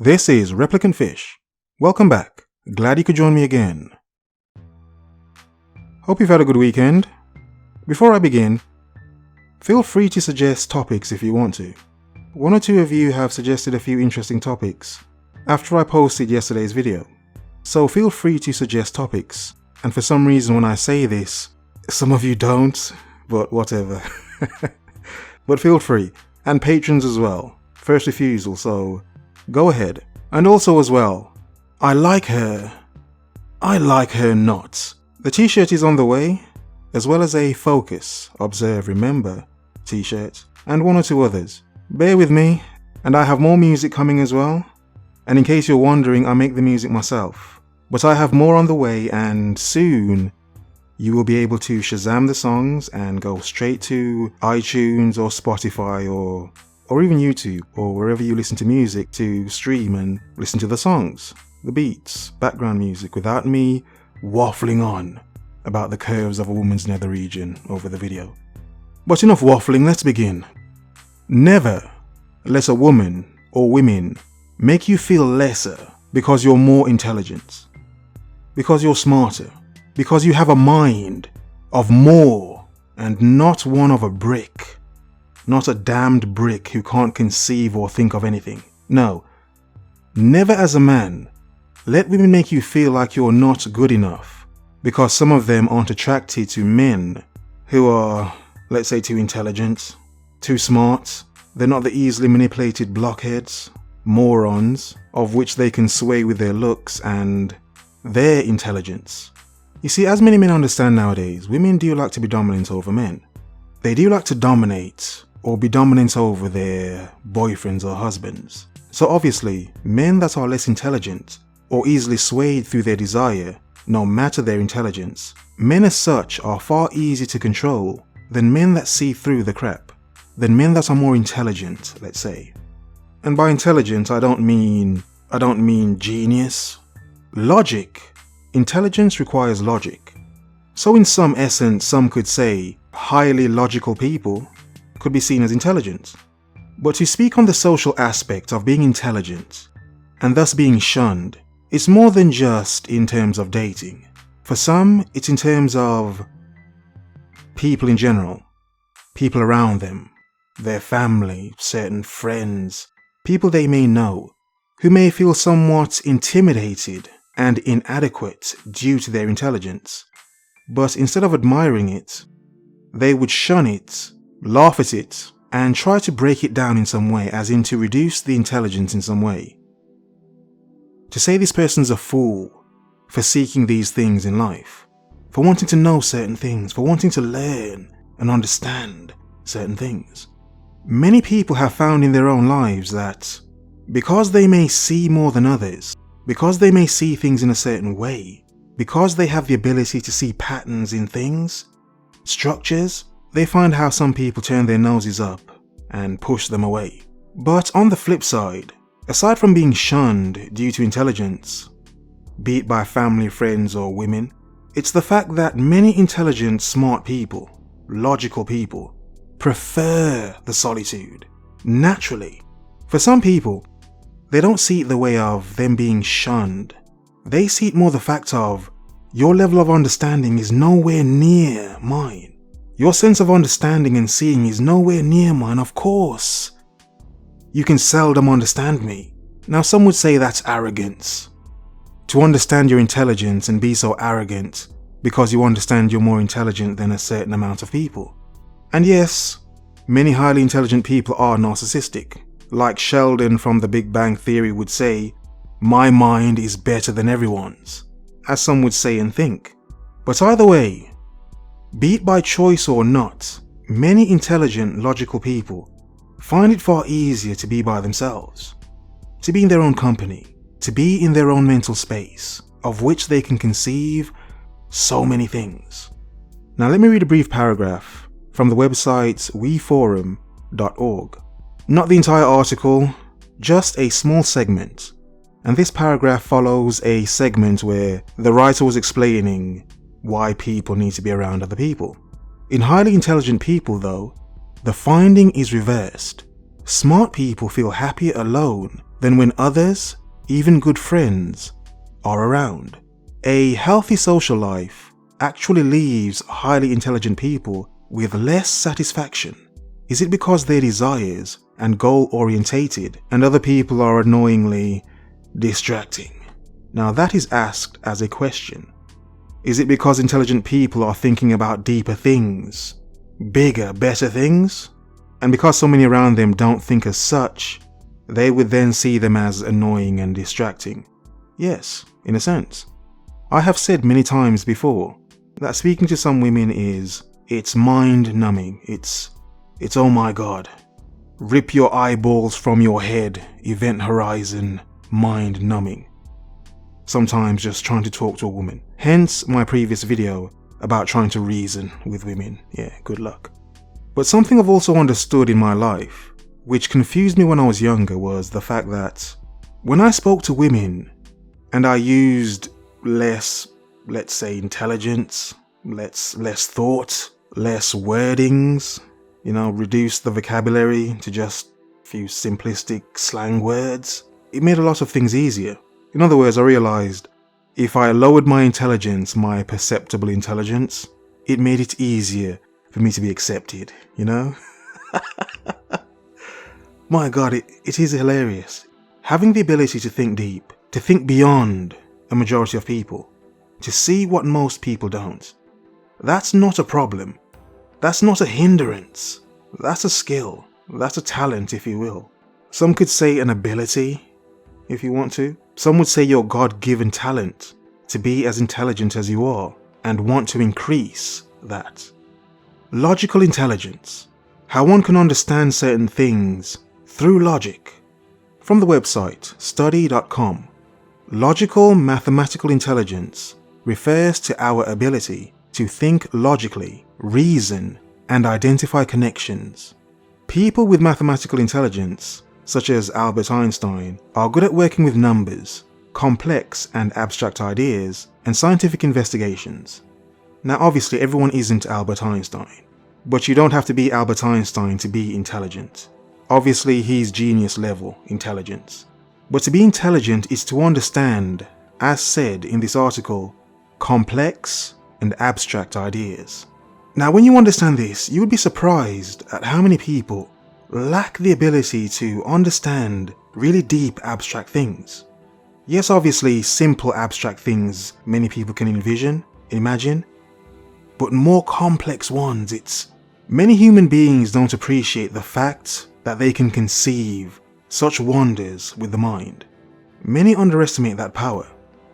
This is ReplicantPhish. Welcome back. Glad you could join me again. Hope you've had a good weekend. Before I begin, feel free to suggest topics if you want to. One or two of you have suggested a few interesting topics after I posted yesterday's video. So feel free to suggest topics. And for some reason when I say this, some of you don't, but whatever. But feel free. And patrons as well. First refusal, so go ahead. And also as well, I like her not. The t-shirt is on the way, as well as a Focus, Observe, Remember t-shirt, and one or two others. Bear with me, and I have more music coming as well. And in case you're wondering, I make the music myself. But I have more on the way, and soon you will be able to Shazam the songs and go straight to iTunes or Spotify or even YouTube or wherever you listen to music to stream and listen to the songs, the beats, background music without me waffling on about the curves of a woman's nether region over the video. But enough waffling, let's begin. Never let a woman or women make you feel lesser because you're more intelligent, because you're smarter, because you have a mind of more and not one of a brick. Not a damned brick who can't conceive or think of anything. No, never as a man let women make you feel like you're not good enough because some of them aren't attracted to men who are, let's say, too intelligent, too smart. They're not the easily manipulated blockheads, morons, of which they can sway with their looks and their intelligence. You see, as many men understand nowadays, women do like to be dominant over men. They do like to dominate or be dominant over their boyfriends or husbands. So obviously, men that are less intelligent or easily swayed through their desire, no matter their intelligence, men as such are far easier to control than men that see through the crap, than men that are more intelligent, let's say. And by intelligent, I don't mean genius. Logic. Intelligence requires logic. So in some essence, some could say highly logical people could be seen as intelligent. But to speak on the social aspect of being intelligent and thus being shunned, it's more than just in terms of dating. For some, it's in terms of people in general, people around them, their family, certain friends, people they may know, who may feel somewhat intimidated and inadequate due to their intelligence. But instead of admiring it, they would shun it, laugh at it, and try to break it down in some way, as in to reduce the intelligence in some way. To say this person's a fool for seeking these things in life, for wanting to know certain things, for wanting to learn and understand certain things. Many people have found in their own lives that because they may see more than others, because they may see things in a certain way, because they have the ability to see patterns in things, structures, they find how some people turn their noses up and push them away. But on the flip side, aside from being shunned due to intelligence, be it by family, friends or women, it's the fact that many intelligent, smart people, logical people, prefer the solitude, naturally. For some people, they don't see it the way of them being shunned. They see it more the fact of, your level of understanding is nowhere near mine. Your sense of understanding and seeing is nowhere near mine, of course. You can seldom understand me. Now some would say that's arrogance. To understand your intelligence and be so arrogant because you understand you're more intelligent than a certain amount of people. And yes, many highly intelligent people are narcissistic. Like Sheldon from The Big Bang Theory would say, my mind is better than everyone's, as some would say and think. But either way, be it by choice or not, many intelligent, logical people find it far easier to be by themselves, to be in their own company, to be in their own mental space, of which they can conceive so many things. Now let me read a brief paragraph from the website weforum.org. Not the entire article, just a small segment. And this paragraph follows a segment where the writer was explaining why people need to be around other people. In highly intelligent people though, the finding is reversed. Smart people feel happier alone than when others, even good friends, are around. A healthy social life actually leaves highly intelligent people with less satisfaction. Is it because they're desires and goal-orientated and other people are annoyingly distracting? Now that is asked as a question. Is it because intelligent people are thinking about deeper things, bigger, better things? And because so many around them don't think as such, they would then see them as annoying and distracting? Yes, in a sense. I have said many times before that speaking to some women it's mind-numbing. It's oh my god. Rip your eyeballs from your head, event horizon, mind-numbing. Sometimes just trying to talk to a woman. Hence my previous video about trying to reason with women. Yeah, good luck. But something I've also understood in my life, which confused me when I was younger, was the fact that when I spoke to women and I used less, let's say, intelligence, less thought, less wordings, reduce the vocabulary to just a few simplistic slang words, it made a lot of things easier. In other words, I realized if I lowered my intelligence, my perceptible intelligence, it made it easier for me to be accepted, My god, it is hilarious. Having the ability to think deep, to think beyond a majority of people, to see what most people don't. That's not a problem. That's not a hindrance. That's a skill. That's a talent, if you will. Some could say an ability, if you want to. Some would say your God-given talent to be as intelligent as you are and want to increase that. Logical intelligence. How one can understand certain things through logic. From the website study.com, logical mathematical intelligence refers to our ability to think logically, reason, and identify connections. People with mathematical intelligence, such as Albert Einstein, are good at working with numbers, complex and abstract ideas, and scientific investigations. Now obviously everyone isn't Albert Einstein, but you don't have to be Albert Einstein to be intelligent. Obviously he's genius level intelligence. But to be intelligent is to understand, as said in this article, complex and abstract ideas. Now when you understand this, you would be surprised at how many people lack the ability to understand really deep abstract things. Yes, obviously simple abstract things many people can imagine, but more complex ones, many human beings don't appreciate the fact that they can conceive such wonders with the mind. Many underestimate that power.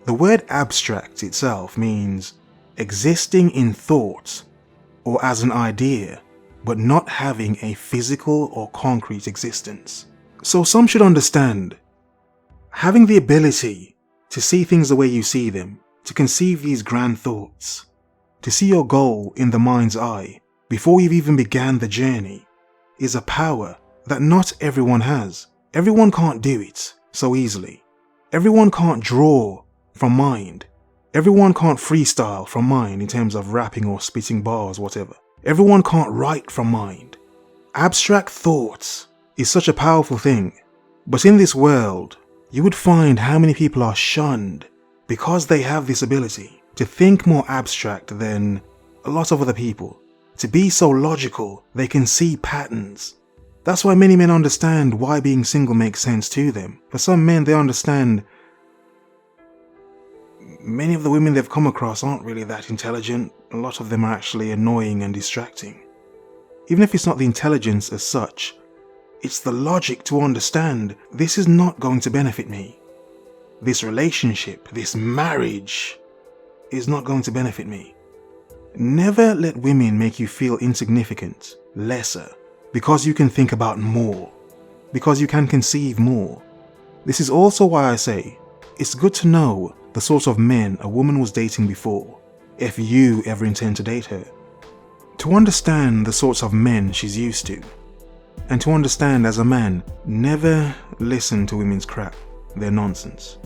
The word abstract itself means existing in thought or as an idea, but not having a physical or concrete existence. So some should understand, having the ability to see things the way you see them, to conceive these grand thoughts, to see your goal in the mind's eye before you've even began the journey, is a power that not everyone has. Everyone can't do it so easily. Everyone can't draw from mind. Everyone can't freestyle from mind in terms of rapping or spitting bars, whatever. Everyone can't write from mind. Abstract thoughts is such a powerful thing, but in this world, you would find how many people are shunned because they have this ability to think more abstract than a lot of other people, to be so logical they can see patterns. That's why many men understand why being single makes sense to them. For some men, they understand many of the women they've come across aren't really that intelligent. A lot of them are actually annoying and distracting. Even if it's not the intelligence as such, it's the logic to understand this is not going to benefit me. This relationship, this marriage is not going to benefit me. Never let women make you feel insignificant, lesser, because you can think about more, because you can conceive more. This is also why I say it's good to know the sort of men a woman was dating before, if you ever intend to date her. To understand the sorts of men she's used to. And to understand as a man, never listen to women's crap, their nonsense.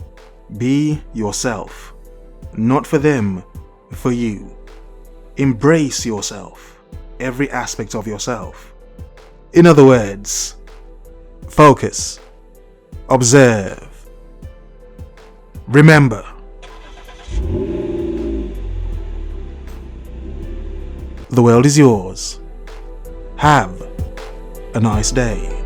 Be yourself. Not for them, for you. Embrace yourself, every aspect of yourself. In other words, focus, observe, remember. The world is yours. Have a nice day.